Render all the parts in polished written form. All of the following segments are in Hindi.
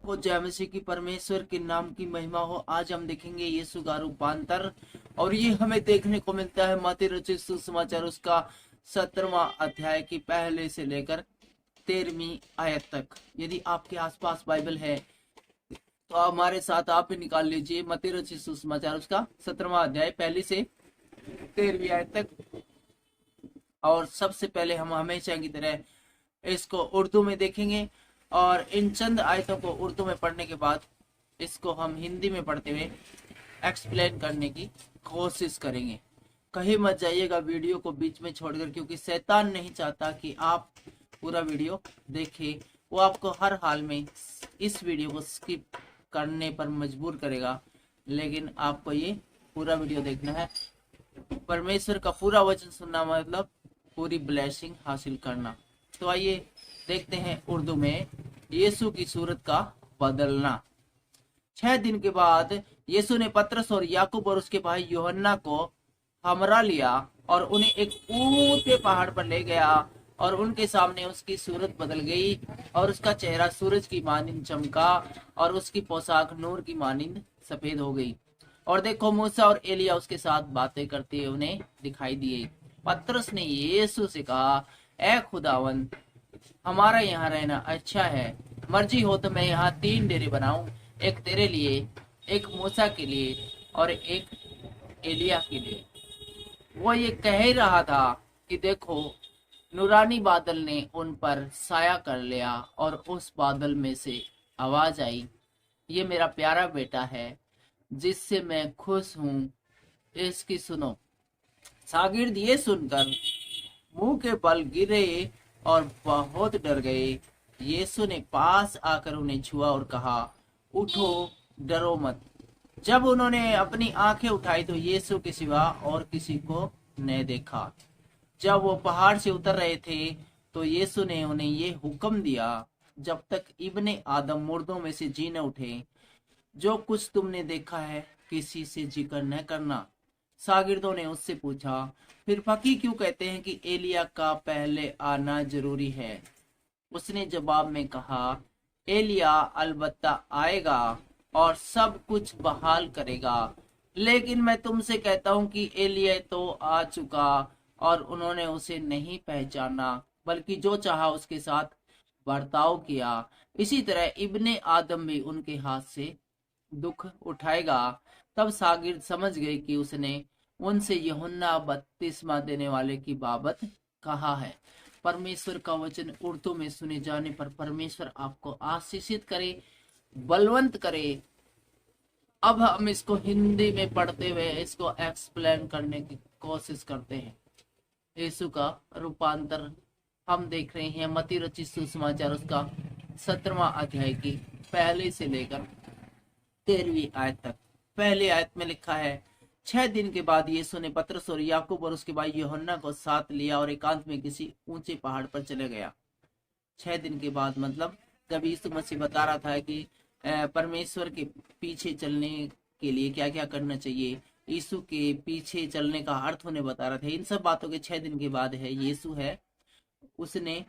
को जय मसीह की परमेश्वर के नाम की महिमा हो। आज हम देखेंगे यीशु का रूपांतर और ये हमें देखने को मिलता है मत्ती रचित सुसमाचार उसका 17वां अध्याय की पहले से लेकर 13वीं आयत तक। यदि आपके आसपास बाइबल है तो हमारे साथ आप भी निकाल लीजिए मत्ती रचित सुसमाचार उसका 17वां अध्याय पहली से 13वीं आयत तक। और सबसे पहले हम हमेशा की तरह इसको उर्दू में देखेंगे और इन चंद आयतों को उर्दू में पढ़ने के बाद इसको हम हिंदी में पढ़ते हुए एक्सप्लेन करने की कोशिश करेंगे। कहीं मत जाइएगा वीडियो को बीच में छोड़कर, क्योंकि शैतान नहीं चाहता कि आप पूरा वीडियो देखें। वो आपको हर हाल में इस वीडियो को स्किप करने पर मजबूर करेगा, लेकिन आपको ये पूरा वीडियो देखना है। परमेश्वर का पूरा वचन सुनना मतलब पूरी ब्लेसिंग हासिल करना। तो आइए देखते हैं उर्दू में यीशु की सूरत का बदलना। 6 दिन के बाद यीशु ने पतरस और याकूब और उसके भाई यूहन्ना को हमरा लिया और उन्हें एक ऊंचे पहाड़ पर ले गया और उनके सामने उसकी सूरत बदल गई और उसका चेहरा सूरज की मानिंद चमका और उसकी पोशाक नूर की मानिंद सफेद हो गई। और देखो, मूसा और एलिया उसके साथ बातें करते हुए उन्हें दिखाई दिए। पतरस ने यीशु से कहा, ऐ खुदावन, हमारा यहाँ रहना अच्छा है। मर्जी हो तो मैं यहाँ 3 डेरे बनाऊं, एक तेरे लिए, एक मूसा के लिए और एक एलिया के लिए। वो ये कह ही रहा था कि देखो, नूरानी बादल ने उन पर साया कर लिया और उस बादल में से आवाज आई, ये मेरा प्यारा बेटा है जिससे मैं खुश हूँ, इसकी सुनो। शागिर्द ये सुनकर मुंह के बल गिरे और बहुत डर गए। यीशु ने पास आकर उन्हें छुआ और कहा, उठो, डरो मत। जब उन्होंने अपनी आंखें उठाई तो यीशु के सिवा और किसी को न देखा। जब वो पहाड़ से उतर रहे थे तो यीशु ने उन्हें ये हुक्म दिया, जब तक इब्ने आदम मुर्दों में से जी न उठे, जो कुछ तुमने देखा है किसी से जिक्र न करना। शागिर्दों ने उससे पूछा, फिर फकीह क्यों कहते हैं कि एलिया का पहले आना जरूरी है? उसने जवाब में कहा, एलिया अलबत्ता आएगा और सब कुछ बहाल करेगा, लेकिन मैं तुमसे कहता हूँ कि एलिया तो आ चुका और उन्होंने उसे नहीं पहचाना, बल्कि जो चाहा उसके साथ बर्ताव किया। इसी तरह इब्ने आदम भी उनके हाथ से दुख उठाएगा। तब शागिर्द समझ गए कि उसने उनसे यूहन्ना बपतिस्मा देने वाले की बाबत कहा है। परमेश्वर का वचन उर्दू में सुने जाने पर परमेश्वर आपको आशीषित करे, बलवंत करे। अब हम इसको हिंदी में पढ़ते हुए इसको एक्सप्लेन करने की कोशिश करते हैं। यीशु का रूपांतर हम देख रहे हैं मत्ती रचित सुसमाचार उसका 17वां अध्याय की पहले से लेकर 13वीं आयत तक। पहली आयत में लिखा है, 6 दिन के बाद यीशु ने पतरस और याकूब और उसके भाई यूहन्ना को साथ लिया और एकांत में किसी ऊंचे पहाड़ पर चले गया। 6 दिन के बाद मतलब जब यीशु मसीह बता रहा था कि परमेश्वर के पीछे चलने के लिए क्या क्या करना चाहिए, यीशु के पीछे चलने का अर्थ उन्हें बता रहा था। इन सब बातों के 6 दिन के बाद है यीशु है, उसने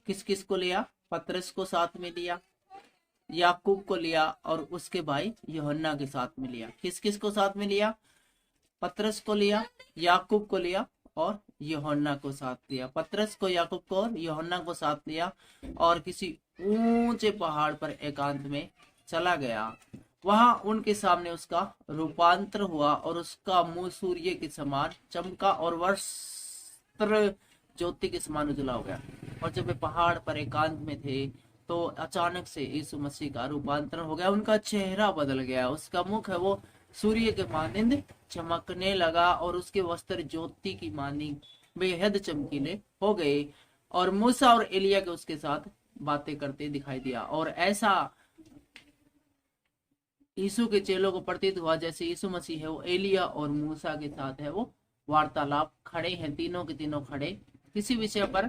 किस किस को लिया? पतरस को साथ में लिया, याकूब को लिया और उसके भाई यूहन्ना के साथ में लिया। किस किस को साथ में लिया? पतरस को लिया, याकूब को लिया और यूहन्ना को साथ लिया। पतरस को, याकूब को और यूहन्ना को साथ लिया और किसी ऊंचे पहाड़ पर एकांत में चला गया। वहां उनके सामने उसका रूपांतर हुआ और उसका मुंह सूर्य के समान चमका और वस्त्र ज्योति के समान उजला हो गया। और जब वे पहाड़ पर एकांत में थे तो अचानक से यीशु मसीह का रूपांतरण हो गया। उनका चेहरा बदल गया, उसका मुख है वो सूर्य के मानिंद चमकने लगा और उसके वस्त्र ज्योति की मानिंद बेहद चमकीले हो गए। और मूसा और एलिया के उसके साथ बातें करते दिखाई दिया। और ऐसा यीशु के चेलों को प्रतीत हुआ जैसे यीशु मसीह है वो एलिया और मूसा के साथ है वो वार्तालाप खड़े हैं, तीनों के तीनों खड़े किसी विषय पर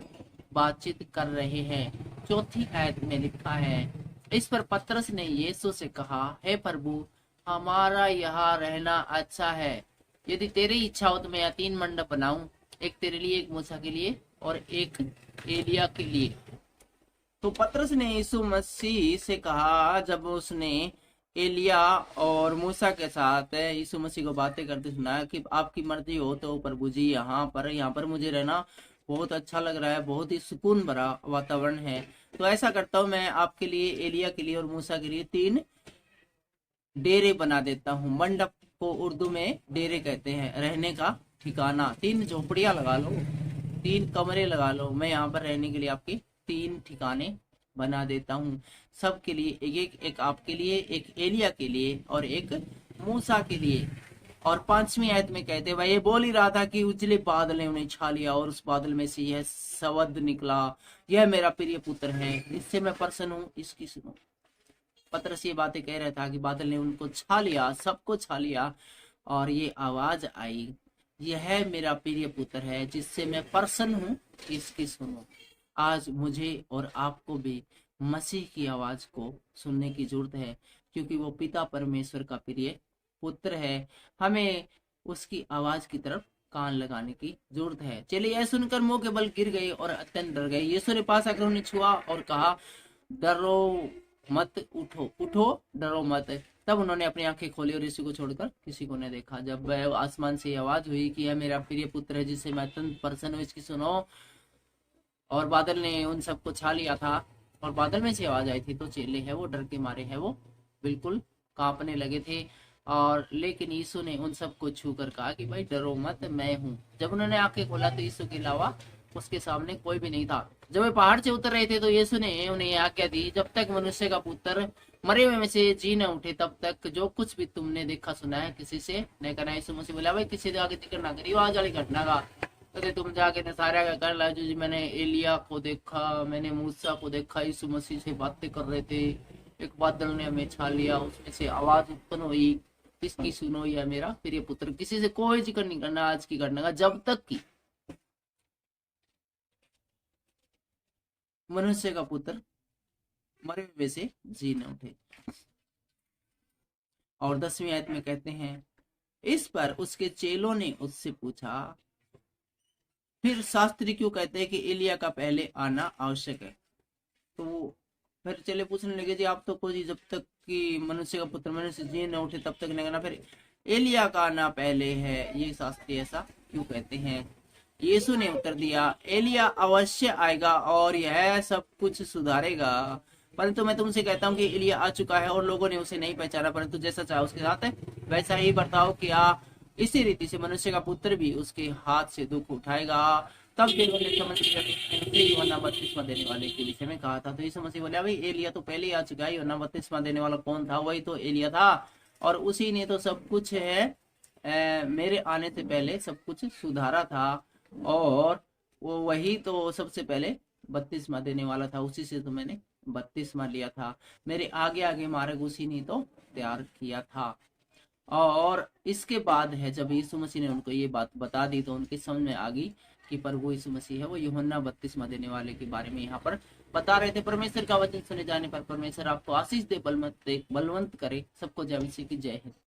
बातचीत कर रहे हैं। चौथी आयत में लिखा है, इस पर पतरस ने यीशु से कहा, हे प्रभु, हमारा यहाँ रहना अच्छा है। यदि तेरी इच्छा हो तो मैं यहाँ 3 मंडप बनाऊं, एक तेरे लिए, एक मूसा के लिए और एक एलिया के लिए। तो पतरस ने यीशु मसीह से कहा, जब उसने एलिया और मूसा के साथ यीशु मसीह को बातें करते सुना कि आपकी मर्जी हो तो प्रभु जी यहाँ पर मुझे रहना बहुत अच्छा लग रहा है, बहुत ही सुकून भरा वातावरण है। तो ऐसा करता हूँ, मैं आपके लिए, एलिया के लिए और मूसा के लिए 3 डेरे बना देता हूँ। मंडप को उर्दू में डेरे कहते हैं, रहने का ठिकाना। 3 झोपड़ियां लगा लो, 3 कमरे लगा लो, मैं यहाँ पर रहने के लिए आपके 3 ठिकाने बना देता हूँ। सबके लिए एक आपके लिए, एक एलिया के लिए और एक मूसा के लिए। और 5वीं आयत में कहते, वह ये बोल ही रहा था कि उजले बादल ने उन्हें छा लिया और उस बादल में से यह शब्द निकला, यह मेरा प्रिय पुत्र है, इससे मैं प्रसन्न हूँ, इसकी सुनो। पतरस ये बातें कह रहा था कि बादल ने उनको छा लिया, सबको छा लिया, और ये आवाज आई, यह मेरा प्रिय पुत्र है जिससे मैं प्रसन्न हूँ, इसकी सुनो। आज मुझे और आपको भी मसीह की आवाज को सुनने की जरूरत है, क्योंकि वो पिता परमेश्वर का प्रिय पुत्र है। हमें उसकी आवाज की तरफ कान लगाने की जरूरत है। चलिए, यह सुनकर मुंह के बल गिर गए और अत्यंत डर गए। यीशु ने पास आकर उन्हें छुआ और कहा, डरो मत, उठो उठो, डरो मत। तब उन्होंने अपनी आंखें खोली और यीशु को छोड़कर किसी को न देखा। जब आसमान से आवाज हुई कि यह मेरा प्रिय पुत्र है जिससे मैं अत्यंत प्रसन्न हूँ, इसकी सुनो, और बादल ने उन सबको छा लिया था और बादल में से आवाज आई थी, तो चेले है वो डर के मारे है वो बिल्कुल कांपने लगे थे। और लेकिन यीशु ने उन सबको छू कर कहा कि भाई डरो मत, मैं हूँ। जब उन्होंने आंखें खोला तो यीशु के अलावा उसके सामने कोई भी नहीं था। जब वे पहाड़ से उतर रहे थे तो यीशु ने उन्हें आज्ञा दी, जब तक मनुष्य का पुत्र मरे हुए में से जी न उठे तब तक जो कुछ भी तुमने देखा सुना है किसी से नहीं करना। यीशु मसीह बोला, भाई किसी से आगे जिक्र ना करियो, आज वाली घटना का। तो तुम जाके नसारा का कर ला, जो जी मैंने एलिया को देखा, मैंने मूसा को देखा, यीशु मसीह से बातें कर रहे थे, एक बादल ने हमें छा लिया, उसमें से आवाज उत्पन्न हुई, इसकी सुनो, यह मेरा प्रिय पुत्र। किसी से कोई जिक्र नहीं करना आज की घटना का, जब तक कि मनुष्य का पुत्र मरे हुए से जी न उठे। और 10वीं आयत में कहते हैं, इस पर उसके चेलों ने उससे पूछा, फिर शास्त्री क्यों कहते हैं कि एलिया का पहले आना आवश्यक है? तो फिर चले पूछने लगे, जी आप तो कोई जब तक कि मनुष्य का पुत्र मनुष्य जी न उठे तब तक नहीं करना, फिर एलिया का आना पहले है, ये शास्त्री ऐसा क्यों कहते हैं? यीशु ने उत्तर दिया, एलिया अवश्य आएगा और यह सब कुछ सुधारेगा, परंतु मैं तुमसे कहता हूँ कि एलिया आ चुका है और लोगों ने उसे नहीं पहचाना, परंतु जैसा चाहे उसके साथ है वैसा ही बर्ताव किया। इसी रीति से मनुष्य का पुत्र भी उसके हाथ से दुख उठाएगा। तब फिर उन्हें समझ यूहन्ना बपतिस्मा देने वाले के विषय में कहा था। तो यीशु मसीह बोले, भाई एलिया तो पहले ही आ चुका है, यूहन्ना बपतिस्मा देने वाला कौन था? वही तो एलिया था, और उसी ने तो सब कुछ है मेरे आने से पहले सब कुछ सुधारा था, और वो वही तो सबसे पहले बपतिस्मा देने वाला था, उसी से तो मैंने बपतिस्मा लिया था। मेरे आगे आगे मार्ग उसी ने तो तैयार किया था। और इसके बाद है जब यीशु मसीह ने उनको ये बात बता दी तो उनके समझ में आ गई कि प्रभु यीशु मसीह है वो यूहन्ना बपतिस्मा देने वाले के बारे में यहाँ पर बता रहे थे। परमेश्वर का वचन सुने जाने पर परमेश्वर आपको आशीष दे, बलवंत करे। सबको जय मसीह की जय है।